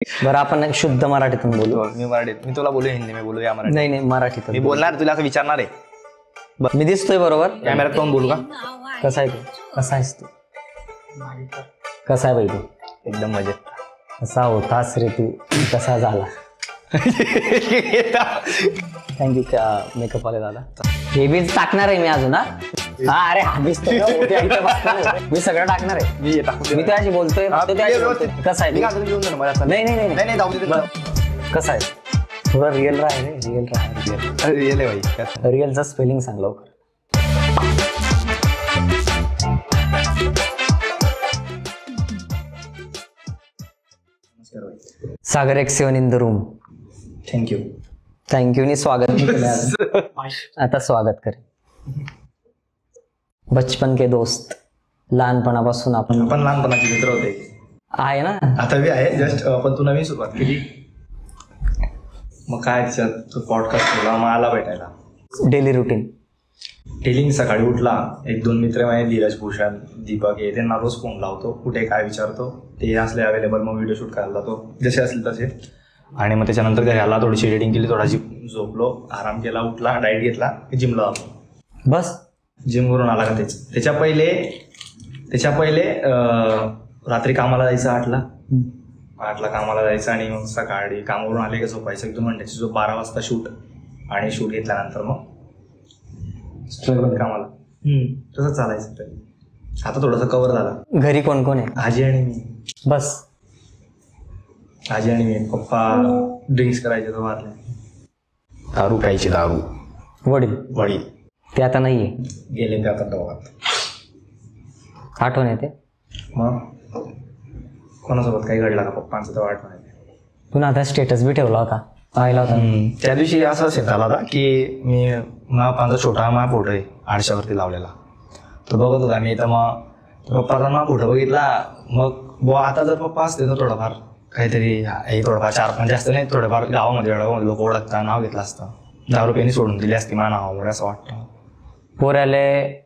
बरं आपण शुद्ध मराठीतून बोलू. मी मराठीत, मी तुला बोलू हिंदी में बोलू या मराठी? नाही नाही मराठीतून मी बोलणार, तुला असं विचारणार आहे. मी दिसतोय बरोबर? कॅमेऱ्यात पाहून बोलू का? कसा आहे तू? कसा आहेस तू? कसा आहे बाई तू? एकदम मजेत. कसा होतास रे तू? कसा झाला? थँक्यू. मेकअप वाले दादा. हे बी टाकणार आहे मी अजून. हा अरे मी सगळं टाकणार आहे. मी त्याशी बोलतोय. कसं आहे? नाही नाही नाही कसं आहे? थोडं रिअल राह रे. रिअल आहे भाई. रिअलचं स्पेलिंग सांग लवकर. सागर X7 in the room. Thank you नी स्वागत नहीं केलं. आता स्वागत करे. बचपन के दोस्त, लहानपणापासून आपण लहानपणाचे मित्र होते. आहे ना? आता बी आहे. जस्ट आपण तू नवीन सुरुवात केली. मग काय त्याच्यात तू पॉडकास्ट केला, मग आला भेटायला. Daily routine. डेली सकाळी उठला, 1-2 मित्र माझे धीरज भूषण, दीपक हे त्यांना रोज फोन लावतो, कुठे काय विचारतो, ते असले अवेलेबल, मग व्हिडिओ शूट करायला जातो जसे असले तसे. आणि मग त्याच्यानंतर घरी आला, थोडीशी एडिटिंग केली, थोडा झोपलो, आराम केला, उठला, डाएट घेतला, जिमला जातो. बस जिम करून आला का त्याच्या पहिले रात्री कामाला जायचं 8ला कामाला जायचं आणि मग सकाळी कामावरून आले का झोपायचं. एकदम म्हणण्याची जो 12 वाजता शूट, आणि शूट घेतल्यानंतर मग कामाला. तसंच चालायचं. आता थोडंसं कव्हर झालं. घरी कोण कोण आहे? आजी आणि मी. बस आजी आणि मी. पप्पा ड्रिंक्स करायचे तो वारले. दारू प्यायची. वडील ते आता नाहीये, गेले ते आता दोघात. आठवण येते मग कोणासोबत काही घडला का पप्पांचं तर आठवण येते. तू आता स्टेटस बी ठेवला होता, पाहिला होता. त्या दिवशी असं सेट झाला होता की मी माझा छोटा माझा फोटो आहे आरशावरती लावलेला, तो बघत होता मी. तर मग पप्पाचा माझा फोटो बघितला. मग आता जर पप्पा असते तर थोडंफार काहीतरी थोडंफार 4-5 जास्त नाही, थोडंफार गावामध्ये लोक ओळखता, नाव घेतलं असतं. 10 रुपयांनी सोडून दिली असती माझ्या नावामुळे असं वाटतं. पोऱ्याले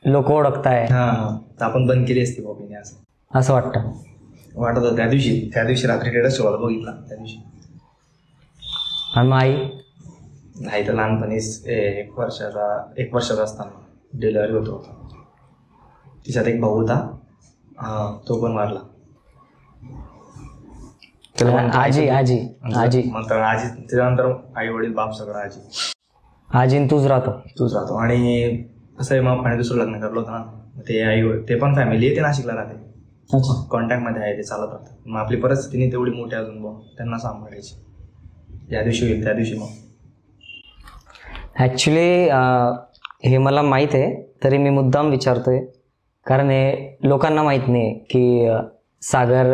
लोक ओळखताय. तर आपण बंद केली असती पप्पीने असं वाटत होतं त्या दिवशी रात्री टेडस शोला बघितला त्या दिवशी. आणि मग आई तर लहानपणीच 1 वर्षाचा असताना डिलिव्हरी होतो. तिच्यात एक भाऊ होता, तो पण वारला. आजी मग आजी त्याच्यानंतर आई वडील बाप सगळं आजी तूच राहतो. आणि कसं आहे, मग आणि दुसरं लग्न करलं होतं ना, ते पण फॅमिली आहे, ते नाशिकला राहते, कॉन्टॅक्ट मध्ये आहे, ते चालत राहतात. मग आपली परिस्थिती नाही तेवढी मोठी अजून त्यांना सांभाळायची. ज्या दिवशी होईल त्या दिवशी. मग ॲक्च्युली हे मला माहीत आहे, तरी मी मुद्दाम विचारतोय, कारण हे लोकांना माहीत नाही की सागर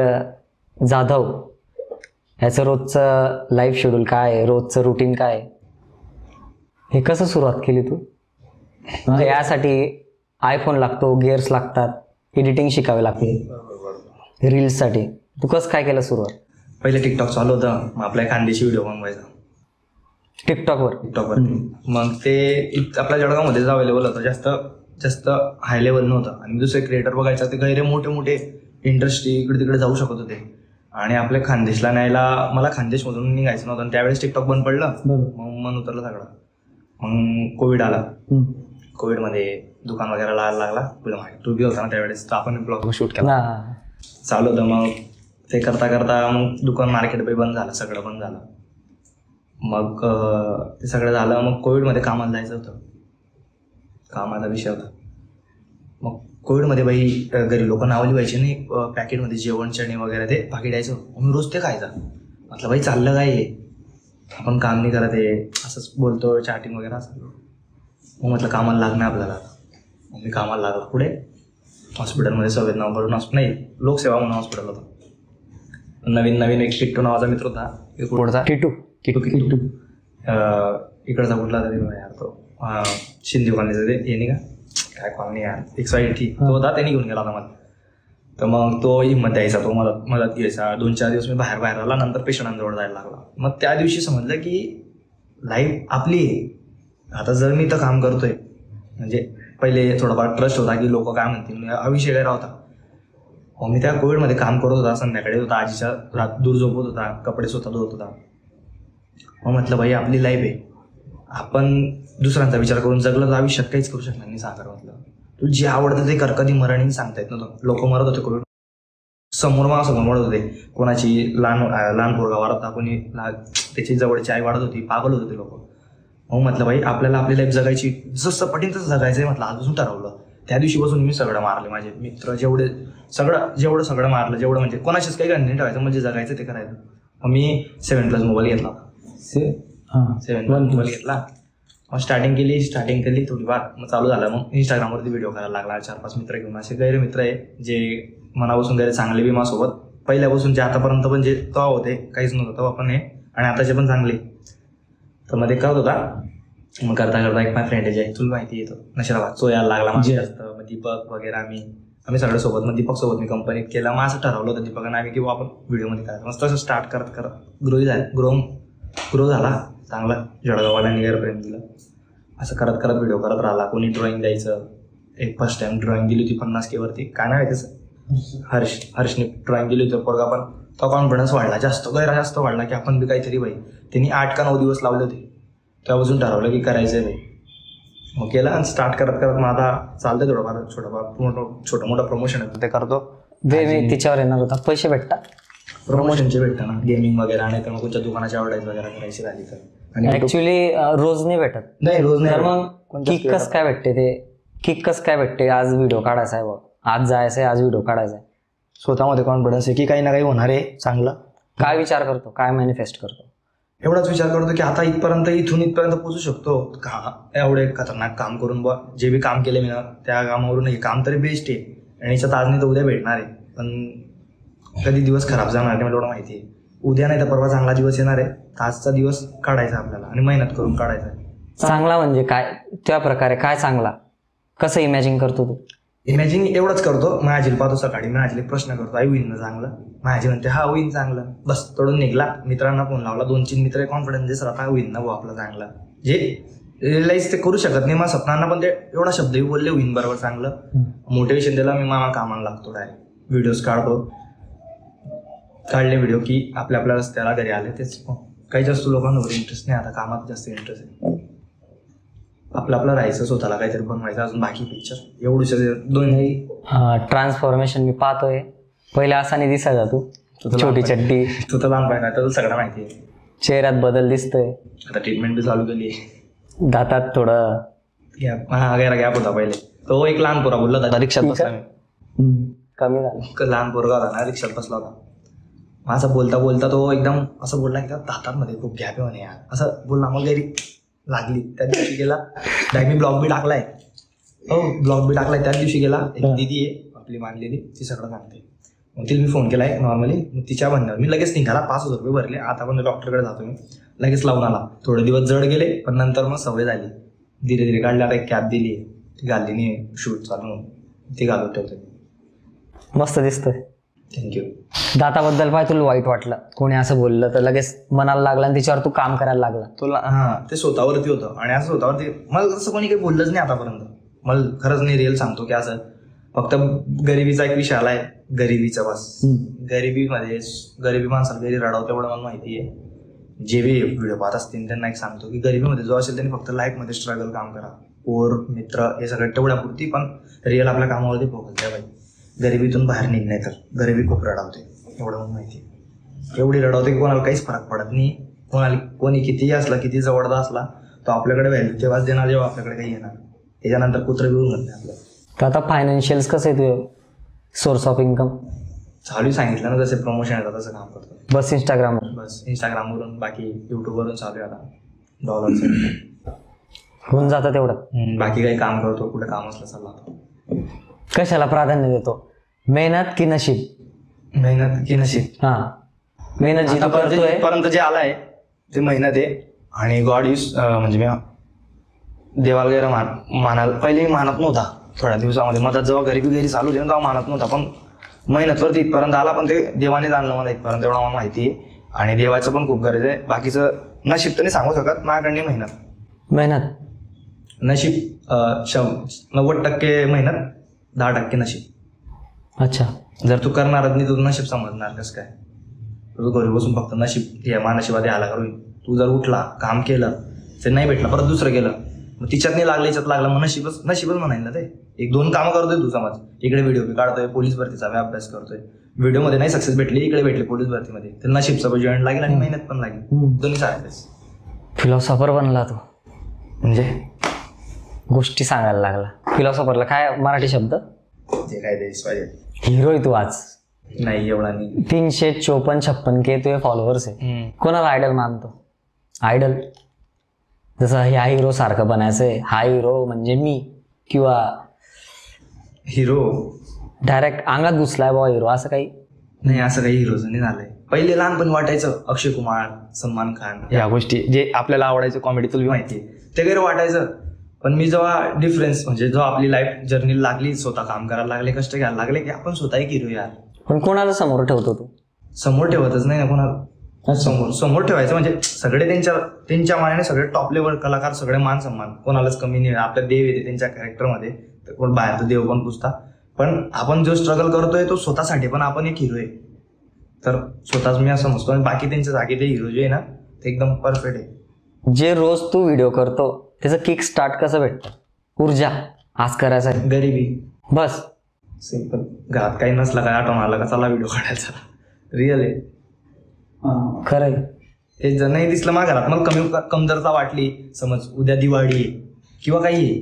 जाधव ह्याचं रोजचं लाईफ शेड्यूल काय आहे, रोजचं रुटीन काय आहे. हे कसं सुरुवात केली तू? म्हणजे यासाठी आयफोन लागतो, गिअर्स लागतात, एडिटिंग शिकावे लागते रील्ससाठी. तू कसं काय केलं सुरुवात? पहिले टिकटॉक चालू होतं, मग आपल्या खानदेशी व्हिडिओ बनवायचा टिकटॉकवर. मग ते आपल्या जळगावमध्येच अवेलेबल होतं, जास्त हाय लेवल नव्हतं. आणि दुसरे क्रिएटर बघायचं ते गैरे मोठे इंडस्ट्री इकडे तिकडे जाऊ शकत होते. आणि आपल्या खानदेशला न्यायला मला खानदेशमधून निघायचं नव्हतं. आणि त्यावेळेस टिकटॉक बंद पडलं, मग मन उतरलं सगळं. मग कोविड आला. कोविडमध्ये दुकान वगैरे लागला. तू बी होता ना त्यावेळेस, तर आपण ब्लॉग शूट केला, चालू होतं. मग ते करता मग दुकान मार्केट बंद झालं, सगळं बंद झालं. मग ते सगळं झालं. मग कोविडमध्ये कामाला जायचं होतं, कामाचा विषय होता. मग कोविडमध्ये बाई घरी लोक नावं लिवायचे नाही, पॅकेटमध्ये जेवण चणे वगैरे ते पाकिट द्यायचं. मी रोज ते खायचा. म्हटलं बाई चाललं काय आहे, आपण काम नाही करत आहे, असंच बोलतो, चॅटिंग वगैरे असं. मग म्हटलं कामाला लागणार आपल्याला. मग मी कामाला लागला. पुढे हॉस्पिटलमध्ये सवेद नाव करून नाही, लोकसेवा म्हणून हॉस्पिटल होतं. नवीन एक किट्टू नावाचा मित्र होता, किट्टू इकडचा कुठला तरी यार, तो शिंदे कॉलनीचा, ते हे नाही का काय कॉलनी यार, तो होता, त्यांनी घेऊन गेला होता मला. तर मग तो हिंमत द्यायचा, तो मदत घ्यायचा. 2-4 दिवस मी बाहेर आला. नंतर पेशंटांजवळ जायला लागला. मग त्या दिवशी समजलं की लाईफ आपली आहे. आता जर मी तर काम करतोय, म्हणजे पहिले थोडाफार ट्रस्ट होता की लोक काय म्हणतील, हा विषय काय होता. मी त्या कोविडमध्ये काम करत होता, संध्याकाळी होता, आजीच्या रात दूर झोपत होता, कपडे स्वतः धुवत होता. मग म्हटलं भाई आपली लाईफ आहे, आपण दुसऱ्यांचा विचार करून जगलं तर आयुष्यात काहीच करू शकणार नाही. सागर म्हटलं तू जे आवडतं ते कर, कधी मरण सांगता येत नव्हतं. लोक मरत होते कोविड समोर मरत होते, कोणाची लहान पोरगा वाढत होता, कोणी त्याची जवळची आई वाढत होती, पागल होते ते लोक. मग म्हटलं भाई आपल्याला आपली लाईफ जगायची, जसं पटीन तसं जगायचंय. म्हटलं आजपासून ठरवलं. त्या दिवशीपासून मी सगळं मारले, माझे मित्र जेवढं सगळं मारलं, जेवढं म्हणजे कोणाशीच काही गणने ठेवायचं, म्हणजे जगायचं ते करायचं. मग मी 7+ मोबाईल घेतला. 7+ मोबाईल घेतला. मग स्टार्टिंग केली थोडी वाट. मग चालू झालं. मग इंस्टाग्रामवरती व्हिडिओ करायला लागला. 4-5 मित्र घेऊन, असे गैर मित्र आहे जे मनापासून गैर चांगले बी माझ्यासोबत, पहिल्यापासून जे आतापर्यंत पण जे तेव्हा होते काहीच नव्हतं तेव्हा पण हे, आणि आताचे पण चांगले. तर मध्ये करत होता. मग करता एक माझ्या फ्रेंड आहे, तुला माहिती येतो नशिराबाद, तो यायला लागला माझ्या जास्त. मग दीपक वगैरे आम्ही सगळ्या सोबत. मग दीपक सोबत मी कंपनीत केला. मग असं ठरवलं होतं दीपकांना आम्ही की आपण व्हिडिओमध्ये करायचं. मग तसं स्टार्ट करत ग्रो झाला चांगला. जळगाववाल्यांनी गैरप्रेम दिलं. असं करत व्हिडिओ करत राहिला. कोणी ड्रॉइंग द्यायचं. एक फर्स्ट टाइम ड्रॉइंग दिली होती 50K वरती. काय नाही त्याचं, हर्षने ड्रॉइंग दिली होती पोरगा. पण तो कॉन्फिडन्स वाढला, जास्त वाढला की आपण बी काहीतरी भाई. त्यांनी 8 का 9 दिवस लावले होते. तेव्हापासून ठरवलं की करायचंय भाई. मग केलं आणि स्टार्ट करत मग आता चालतंय थोडंफार छोटं मोठं प्रमोशन आहे ते करतो. मी तिच्यावर येणार होता, पैसे भेटतात प्रमोशनचे भेटतात ना, गेमिंग वगैरे, आणि तर मग तुमच्या दुकानाची ॲडव्हर्टाईज वगैरे करायची राहिली तर. आणि ऍक्च्युली रोज नाही भेटत. नाही रोज नाही. तर मग किक कस काय भेटते, आज व्हिडिओ काढायचा आहे, आज जायचं आहे, आज व्हिडिओ काढायचा आहे. स्वतःमध्ये कॉन्फिडन्स आहे की काही ना काही होणार आहे चांगलं. काय विचार करतो, काय मॅनिफेस्ट करतो? एवढाच विचार करतो की आता इथून इथपर्यंत पोहोचू शकतो का, एवढे खतरनाक काम करून बा. जे बी काम केले मी ना त्या कामावरून हे काम तरी बेस्ट आहे, आणि याच्यात आज नाही तर उद्या भेटणार आहे. पण कधी दिवस खराब जाणार नाही मला एवढं माहिती आहे. उद्या नाही तर परवा चांगला दिवस येणार आहे. आजचा दिवस काढायचा आपल्याला आणि मेहनत करून काढायचा आहे. चांगला म्हणजे काय, त्या प्रकारे काय चांगला, कसं इमॅजिन करतो तू? इमॅजिन एवढंच करतो. माझी पाहतो सकाळी, माझी प्रश्न करतो, आई होईन ना चांगलं? माझी म्हणते हा होईन चांगलं. बस तोडून निघला. मित्रांना फोन लावला, 2-3 मित्र कॉन्फिडन्स दे, सर आता होईन ना भाऊ आपलं चांगलं. जे रिअलाइज ते करू शकत नाही, मग स्वप्नांना पण ते एवढा शब्दही बोलले होईन बरोबर चांगलं. मोटिवेशन दिला. मी मामा कामाला लागतो, डायरेक्ट व्हिडिओज काढले व्हिडिओ की आपल्या रस्त्याला घरी आले. तेच काही जास्त लोकांवर इंटरेस्ट नाही, आता कामात जास्त इंटरेस्ट आहे. आपलं राहायचं, स्वतःला काहीतरी बनवायचं, अजून बाकी पिक्चर एवढं दोन्ही. ट्रान्सफॉर्मेशन मी पाहतोय. पहिले असा नाही दिसायचा तू, छोटी चड्डी, तू तर लहान पाहिजे, तर सगळं माहिती आहे. चेहऱ्यात बदल दिसतोय. आता ट्रीटमेंट बी चालू केली. दातात थोडं गॅप होता पहिले. तो एक लहान पोरा बोलला होता, रिक्षात बसला मी, कमी झालं. लहान पोरगा होता ना, रिक्षात बसला होता. असं बोलता तो एकदम असं बोलला की दातांमध्ये खूप गॅप आहे म्हणे यार, असं बोलला. मग घरी लागली. त्या दिवशी गेला मी ब्लॉग बी टाकलाय. त्या दिवशी गेला. एक दिदी आहे आपली मानलेली, ती सगळं सांगते. मग तिला मी फोन केलाय नॉर्मली. मग तिच्या म्हणण्यावर मी लगेच निघाला. 5,000 रुपये भरले. आता पण डॉक्टरकडे जातो मी, लगेच लावून आला. थोडे दिवस जड गेले, पण नंतर मग सवय झाली. धीरे धीरे काढली. आता एक कॅप दिली, ती घालली नाही, शूट चालू ती घालून ठेवते. मस्त दिसतोय. थँक्यू. दाताबद्दल पाय तुला वाईट वाटलं, कोणी असं बोललं तर लगेच मनाला लागलं आणि त्याच्यावर तू काम करायला लागला? तुला ते स्वतःवरती होतं. आणि असं स्वतःवरती मला तसं कोणी काही बोललंच नाही आतापर्यंत. मला खरंच नाही, रिअल सांगतो की असं फक्त गरिबीचा एक विषय आलाय, गरिबीचा बस. गरिबी माणसाला घरी रडावतं एवढं मला माहिती आहे. जे बी व्हिडिओ पाहत असतील त्यांना एक सांगतो की गरिबीमध्ये जो असेल त्यांनी फक्त लाईफमध्ये स्ट्रगल काम करा. पोर मित्र हे सगळं तेवढ्यापुरती, पण रिअल आपल्या कामावरती फोकस द्या बाई. गरिबीतून बाहेर निघणे तर गरिबी खूप रडावते एवढं मला माहिती आहे. एवढी रडावते की कोणाला काहीच फरक पडत नाही. कोणी कितीही असला, किती जवळदा असला, तो आपल्याकडे व्हॅल्यू तेव्हाच देणार जेव्हा आपल्याकडे काही येणार. त्याच्यानंतर कुत्र घेऊन जात नाही आपल्याला. तर आता फायनान्शियल्स कसं आहे तुझं, सोर्स ऑफ इन्कम? चालू सांगितलं ना, जसे प्रमोशन येतात तसं काम करतो. बस इंस्टाग्रामवरून, बाकी युट्यूबवरून चालू आहे आता. $. होऊन जातं तेवढं. बाकी काही काम करतो, कुठे काम असलं चालला. कशाला प्राधान्य देतो, मेहनत की नशीब? मेहनत की नशीब? मेहनत जी करतोय पर्यंत जे आलाय ते मेहनत आहे. आणि गॉड इज म्हणजे मी देवाला गेला मानायला पहिले मानत नव्हता. थोड्या दिवसामध्ये मधात जेव्हा घरी चालू होते तेव्हा मानत नव्हता, पण मेहनतवरती इथपर्यंत आला. पण ते देवाने जाणलं मला इथपर्यंत, एवढं मला माहिती आहे. आणि देवाचं पण खूप गरज आहे. बाकीचं नशीब तर नाही सांगू शकत. माझ्याकडे मेहनत नशीब 90% मेहनत, 10% नशीब. अच्छा. जर तू करणारच नाही, तुझं नशीब समजणार कसं काय? तू घरी बसून फक्त नशीब या नशिबात आला करू. तू जर उठला, काम केलं, ते नाही भेटलं, परत दुसरं केलं, मग तिच्यात नाही लागलं, याच्यात लागलं, मग नशीबच म्हणाल ना ते. 1-2 कामं करतोय तू, समज इकडे व्हिडिओ काढतोय, पोलीस भरतीचा अभ्यास करतोय, व्हिडिओमध्ये नाही सक्सेस भेटली, इकडे भेटली पोलीस भरतीमध्ये, तर नशीब सगळं जॉईन लागेल आणि मेहनत पण लागेल, दोन्ही सारखेच. फिलॉसॉफर बनला तू, म्हणजे गोष्टी सांगायला लागला. फिलॉसॉफरला काय मराठी शब्द? जे काय ते पाहिजे. हिरो आहे तू आज. नाही एवढा नाही. 354-56 के तुझे फॉलोअर्स आहे. कोणाला आयडल मानतो? आयडल जसं ह्या हिरो सारखं बनायचंय, हा हिरो म्हणजे मी, किंवा हिरो डायरेक्ट अंगात घुसलाय बाबा हिरो, असं काही नाही. असं काही हिरोचं नाही झालंय. पहिले लहानपणी वाटायचं अक्षय कुमार, सलमान खान, या गोष्टी जे आपल्याला आवडायचं, कॉमेडी तुला माहिती ते काही वाटायचं. पण मी जेव्हा डिफरन्स म्हणजे जेव्हा आपली लाईफ जर्नी लागली, स्वतः काम करायला लागले, कष्ट घ्यायला लागले, की आपण स्वतः एक हिरो यार. पण कोणाला समोर ठेवतो तू? समोर ठेवतच नाही ना कोणाला. समोर ठेवायचं म्हणजे सगळे त्यांच्या मानाने सगळे टॉप लेवल कलाकार, सगळे मान सन्मान, कोणालाच कमी नाही. आपल्या देव येते त्यांच्या कॅरेक्टरमध्ये, कोण बाहेर तर देव पण पुजता. पण आपण जो स्ट्रगल करतोय तो स्वतःसाठी, पण आपण एक हिरो आहे. तर स्वतःच मी असं समजतो, आणि बाकी त्यांच्या जागी ते हिरो जे आहे ना ते एकदम परफेक्ट आहे. जे रोज तू व्हिडिओ करतो त्याचं किक स्टार्ट कसं भेटतं? ऊर्जा आज करायचा आहे, गरिबी, बस सिंपल. घरात काही नसला, काय आठवण आला का चला व्हिडिओ काढायचा. रिअल आहे, खरंय. हे जर नाही दिसलं माझ्या घरात, मला कमतरता वाटली, समज उद्या दिवाळी आहे किंवा काही आहे,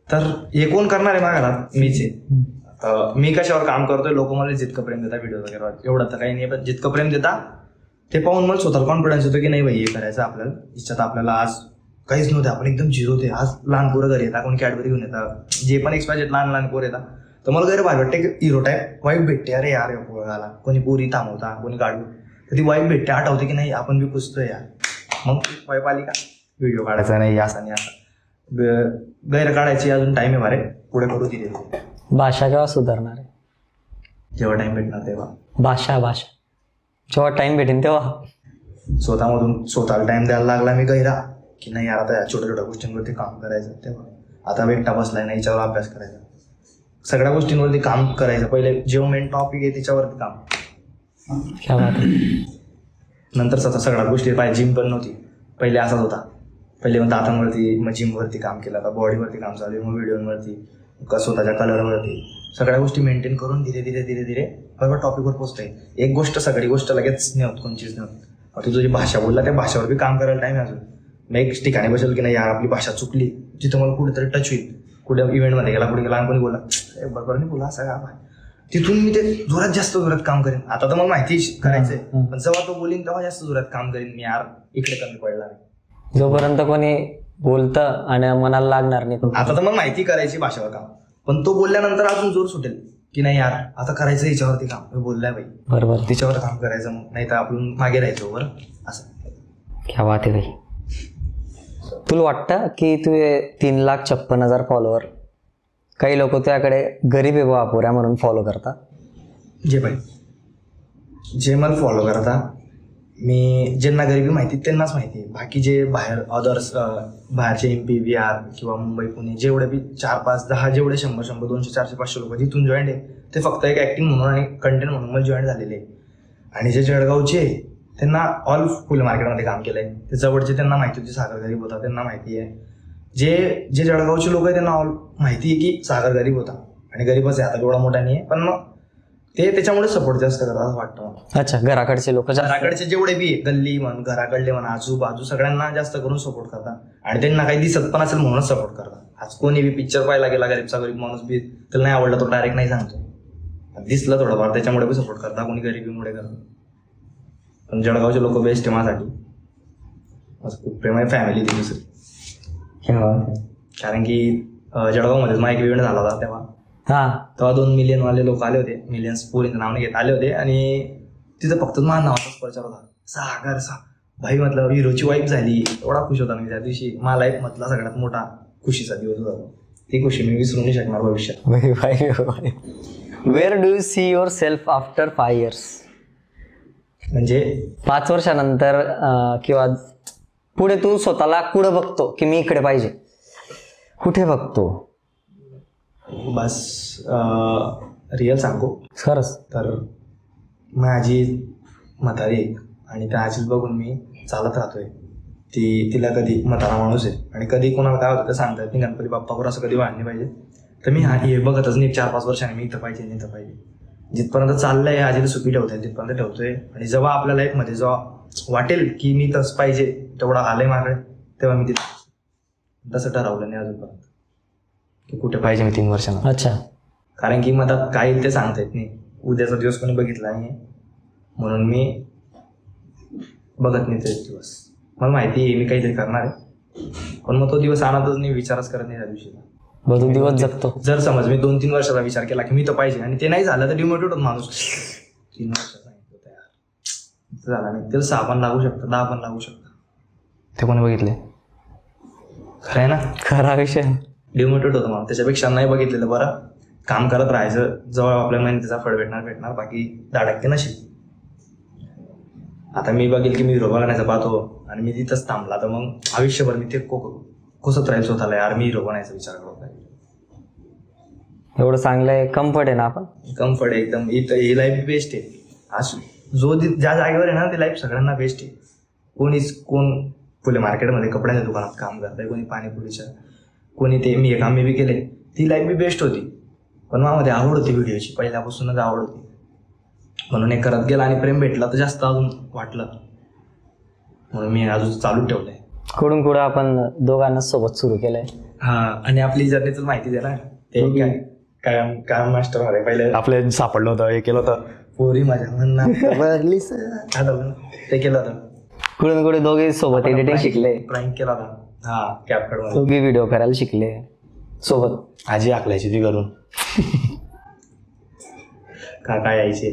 तर हे कोण करणार आहे माझ्या घरात? मीच आहे. मी कशावर काम करतोय, लोक मला जितकं प्रेम देतात व्हिडिओ वगैरे, एवढं तर काही नाही, पण जितकं प्रेम देता ते पाहून मला स्वतःला कॉन्फिडन्स होतो की नाही भाई हे करायचं आपल्याला. इच्छात आपल्याला आज काहीच नव्हतं, आपण एकदम झिरो होते. आज लहान पोरं घरी येतात, कोणी कॅडबरी घेऊन येतात, जे पण एक्सपायजेड लहान पोरं येतात, तर मला घरी भारी वाटते की हिरो टाईप वाईफ भेटते. अरे यार पोरगाला कोणी पोरी थांबवता, कोणी काढू, तर ती वाईफ भेटते, आठवते की नाही आपण बी पुसतोय यार. मग वाईफ आली का व्हिडिओ काढायचा नाही, असा नाही असा गैर काढायची, अजून टाइम आहे मारे, पुढे करू दिले. भाषा केव्हा सुधारणार आहे? जेव्हा टाइम भेटणार तेव्हा. भाषा जेव्हा टाइम भेटेन तेव्हा. स्वतःमधून स्वतःला टाइम द्यायला लागला मी गैरा, की नाही यार आता छोट्या छोट्या गोष्टींवरती काम करायचं. तेव्हा आता एकटा बसलाय नाही, याच्यावर अभ्यास करायचा, सगळ्या गोष्टींवरती काम करायचं. पहिले जेव्हा मेन टॉपिक आहे त्याच्यावरती काम, नंतर सगळ्या गोष्टी पाहिजे. जिम पण नव्हती पहिले, असाच होता. पहिले मग दातांवरती, मग जिमवरती काम केलं, आता बॉडीवरती काम चालू आहे, मग व्हिडिओवरती, स्वतःच्या कलरवरती, सगळ्या गोष्टी मेंटेन करून धीरे धीरे बरोबर टॉपिकवर पोहोचतोय. एक गोष्ट सगळी गोष्ट लगेच नाही होत, कोणचीच नाही होत. तुझं जी भाषा बोलला त्या भाषेवर बी काम करायला टाइम आहे अजून. मग एक ठिकाणी बसेल की नाही यार आपली भाषा चुकली, जिथं मला कुठेतरी टच होईल, कुठे इव्हेंटमध्ये गेला, कुठे गेला, कोणी बोला बरोबर नाही बोला असं का, तिथून मी ते जास्त जोरात काम करेन. आता तर मला माहिती करायचंय, पण जेव्हा तो बोलीन तेव्हा जास्त जोरात काम करेन मी. यार इकडे कमी पडला नाही, जोपर्यंत कोणी बोलतं आणि मनाला लागणार नाही. आता तर मला माहिती करायची भाषेवर काम, पण तो बोलल्यानंतर अजून जोर सुटेल की नाही यार आता करायचं याच्यावरती काम, बोललाय बाई बरोबर, तिच्यावर काम करायचं, नाही तर आपण मागे राहायचो. बरं असं क्या बात आहे भाई. तुला वाटतं की तू 3,56,000 फॉलोअर, काही लोक त्याकडे गरीब आहे बापुऱ्या म्हणून फॉलो करतात? जे मला फॉलो करता, मी ज्यांना गरिबी माहिती त्यांनाच माहिती आहे. बाकी जे बाहेर अदर्स बाहेरचे MP, बिहार किंवा मुंबई, पुणे जेवढे बी 4, 5, 10 जेवढे 100, 200, 400, 500 लोक जिथून जॉईंट आहे ते फक्त एक ऍक्टिंग म्हणून आणि कंटेंट म्हणून मला जॉईन झालेले आहे. आणि जे जळगावचे त्यांना ऑल फुल मार्केटमध्ये काम केलंय, ते जवळचे त्यांना माहिती होती सागर गरीब होता, त्यांना माहिती आहे. जे जळगावचे लोक आहे त्यांना ऑल माहिती आहे की सागर गरीब होता आणि गरीबच आहे, आता एवढा मोठा नाही आहे, पण मग ते त्याच्यामुळे सपोर्ट जास्त करतात असं वाटतं मला. अच्छा, घराकडचे लोक, घराकडचे जेवढे बी गल्ली म्हण, घराकडले म्हण, आजूबाजू सगळ्यांना जास्त करून सपोर्ट करतात. आणि त्यांना काही दिसत पण असेल म्हणूनच सपोर्ट करतात. आज कोणी बी पिक्चर पाहायला गेला गरीबचा गरीब माणूस बी, त्याला नाही आवडला तो डायरेक्ट नाही सांगतो, दिसलं थोडंफार त्याच्यामुळे बी सपोर्ट करतात, कोणी गरिबीमुळे करतात. पण जळगावचे लोक बेस्ट आहे माझ्यासाठी, माझं खूप प्रेम आहे. फॅमिली ती दुसरी, कारण की जळगावमध्येच माझा एक इव्हेंट झाला होता तेव्हा 2 मिलियन वाले लोक आले होते, मिलियन्स पोरींचं नाव नाही घेत आले होते. आणि तिथं फक्त माझ्या नावाचाच प्रचार होता, सागर भाई म्हटलं हिरोची वाईफ झाली, एवढा खुश होता मी त्या दिवशी. मला लाईफ म्हटला सगळ्यात मोठा खुशीचा दिवस होता, ती खुशी मी विसरू नाही शकणार भविष्यात. Where do you see your self after 5 years? म्हणजे 5 वर्षानंतर किंवा पुढे तू स्वतःला कुठे बघतो की मी इकडे पाहिजे, कुठे बघतो? बस रिअल सांगू खरंच. तर माझी म्हातारी आहे आणि त्या आजीला बघून मी चालत राहतोय. तिला कधी म्हातारा माणूस आहे आणि कधी कोणाला काय होतं ते सांगता येत नाही. गणपती बाप्पावर असं कधी वाढले पाहिजे. तर मी हे बघतच नाही 4-5 वर्षांनी मी इथं पाहिजे. जिथपर्यंत चाललंय आजीला सुखी ठेवतोय तिथपर्यंत ठेवतोय. आणि जेव्हा आपल्या लाईफमध्ये जेव्हा वाटेल की मी तसं पाहिजे तेवढा आलंय माझ्याकडे तेव्हा मी तिथं तसं ठरवलं नाही अजूनपर्यंत की कुठे पाहिजे मी 3 वर्षांना. अच्छा. कारण की मधात काय येईल ते सांगता येत नाही. उद्याचा दिवस कोणी बघितला नाही म्हणून मी बघत नाही ते दिवस. मला माहिती आहे मी काहीतरी करणार आहे पण मग तो दिवस आणतच नाही, विचारच करत नाही त्या दिवशीला. बघून दिवस जगतो. जर समज मी 2-3 वर्षाचा विचार केला की मी तर पाहिजे आणि ते नाही झालं तर डिमोटिवेट होत माणूस. 3 वर्षाचा झाला नाही त्याला 6 पण लागू शकतं, 10 पण लागू शकतं. ते कोणी बघितले खरं आहे ना. खरा विषय. डिमोटिवेट होतं मला. त्याच्यापेक्षा नाही बघितलेलं बरं. काम करत राहायचं, जवळ आपल्या मेहनतीचा फळ भेटणार बाकी 10% नशीब. आता मी बघेल की मी हिरो बनायचं पाहतो आणि मी तिथंच थांबला तर मग आयुष्यभर मी ते कोसत राहील स्वतःला यार मी हिरो बनायचा विचार करत आहे. एवढं चांगलं आहे, कम्फर्ट आहे ना आपण. कम्फर्ट आहे एकदम. इथं ही लाईफ बेस्ट आहे. आज जो ज्या जागेवर आहे ना ती लाईफ सगळ्यांना बेस्ट आहे. कोण फुले मार्केटमध्ये कपड्याच्या दुकानात काम करतंय, कोणी पाणीपुरीच्या, कोणी ते मी हे काम मी बी केले. ती लाईफ बी बेस्ट होती पण माझ्यामध्ये आवड होती व्हिडिओची, पहिल्यापासूनच आवड होती म्हणून हे करत गेला आणि प्रेम भेटला तर जास्त अजून वाटलं म्हणून मी अजून चालू ठेवलंय. कुठून आपण दोघांना सोबत सुरू केलंय. हा आणि आपली जर्नीच माहिती दे ना. ते काय मास्टर मध्ये पहिले आपलं सापडलं होतं, हे केलं होतं पोरी माझ्या म्हणणार ते केलं होतं. कुठे दोघे सोबत एडिटिंग शिकले, प्रँक केला होता. हा कॅपकट मध्ये दोघे व्हिडिओ करायला शिकले सोबत. आजी आखलायची ती करून काका यायचे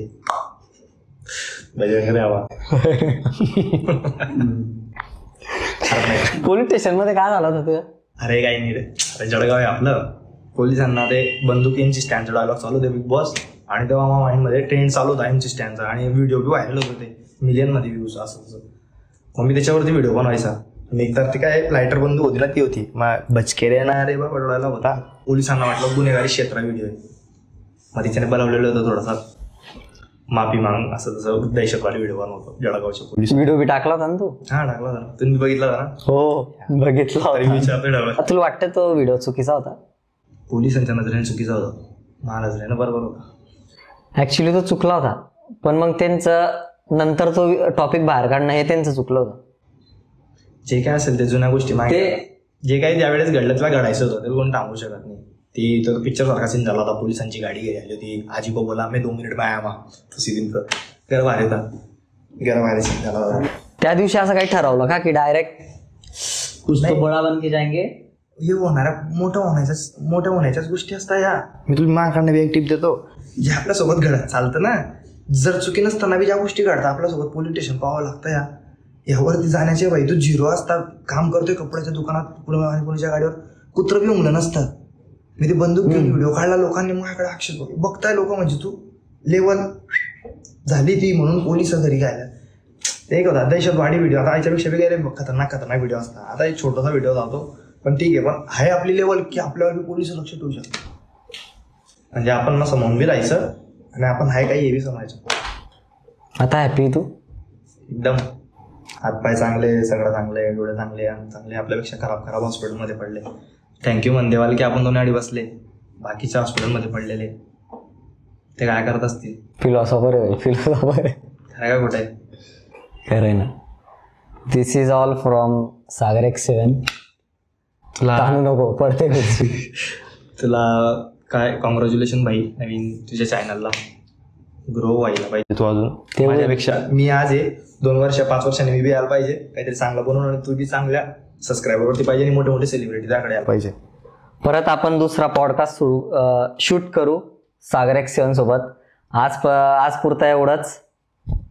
पोलीस स्टेशन मध्ये काय झालं होतं? अरे काही नाही रे. अरे जळगाव आहे आपलं. पोलिसांना ते बंदुकींची स्टँडचा डायलॉग चालू होते बिग बॉस आणि तेव्हा माझ्या माइंडमध्ये ट्रेंड चालू होता एमची स्टँडचा आणि व्हिडिओ बी व्हायरल होत होते मिलियनमध्ये व्ह्यूज असं. मग मी त्याच्यावरती व्हिडिओ बनवायचा. मी एकतर ती काय लायटर बंदूक होती ना ती होती बचकेरे ना रे बाबा डोळ्याला होता. पोलिसांना वाटलं गुन्हेगारी क्षेत्र व्हिडिओ आहे मग तिच्याने बनवलेलं होतं थोडासा माफी माग असं तसं दहशतवादी व्हिडिओ बनवतो जळगावचे पोलीस. व्हिडिओ बी टाकला होता ना तू? हा टाकला होता ना. तुम्ही बघितला होता ना? हो बघितला. तुला वाटतं तो व्हिडिओ चुकीचा होता? पोलिसांच्या नजरेने चुकीचा होता, माझ्या नजरेनं बरोबर होता. ऍक्च्युली तो चुकला होता पण मग त्यांचं नंतर तो टॉपिक बाहेर काढणं हे त्यांचं चुकलं होतं. जे काय असेल ते जुन्या गोष्टी मागे जे काही त्यावेळेस घडलं त्याला घडायचं होतं ते कोण थांबवू शकत नाही. ती तो पिक्चर सारखा सीन झाला होता. पोलिसांची गाडी गेली आली होती. आजी को बोला मैं 2 मिनिट में आया वहां तो सीन घर बाहेर होता. घर बाहेर सीन झाला होता. त्या दिवशी असं काही ठरवलं का की डायरेक्ट कुछ तो बडा बन के जाएंगे? हे होणाऱ्या मोठ्या होण्याच्याच गोष्टी असतात या. मी तुम्ही माझ्याकडनं एक टिप देतो. जे आपल्यासोबत घडत चालतं ना, जर चुकी नसताना बी ज्या गोष्टी घडतात आपल्यासोबत पोलीस स्टेशन पाहावं लागतं या. यावरती जाण्याचे भाई तू 0 असतात काम करतोय कपड्याच्या दुकानात कोणाच्या गाडीवर कुत्र बी उमलं नसतं. मी ते बंदूक घेऊन व्हिडिओ काढला लोकांनी माझ्याकडे आक्षेप बघताय लोक म्हणजे तू लेवल झाली ती म्हणून पोलिस घरी घ्यायला. ते एक होता दहशतवादी व्हिडिओ. आता याच्यापेक्षा बी गेले खतरनाक व्हिडिओ असतात. आता एक छोटासा व्हिडिओ जातो पण ठीक आहे पण आहे आपली लेवल की आपल्यावर बी पोलिस लक्ष ठेवू शकतो. म्हणजे आपण ना समोरून बी राहायचं आणि आपण हाय काही हे बी समजायचं. आता हॅपी तू एकदम हातपाय चांगले सगळं चांगले डोळे चांगले चांगले. आपल्यापेक्षा खराब हॉस्पिटलमध्ये पडले. थँक्यू म्हणदेवाल की आपण 2 आडी बसले. बाकीच्या हॉस्पिटलमध्ये पडलेले ते काय करत असतील. फिलॉसॉफर आहे खरं काय कुठे आहे? खरं आहे ना. This is all from Sagar X7. तुला नको पडते तुला काय कॉंग्रॅच्युलेशन भाई नवीन तुझ्या चॅनलला ग्रो व्हायला पाहिजे तू अजून माझ्यापेक्षा. मी आज आहे 2 वर्ष 5 वर्षांनी मी बी यायला पाहिजे काहीतरी चांगलं बनवून आणि तू बी चांगल्या सबस्क्रायबरवरती पाहिजे आणि मोठे सेलिब्रिटी त्याकडे यायला पाहिजे. परत आपण दुसरा पॉडकास्ट शूट करू सागर X7 सोबत. आज पुरता एवढंच.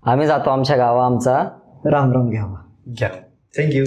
आम्ही जातो आमच्या गावा. आमचा राम घ्यावा. थँक्यू.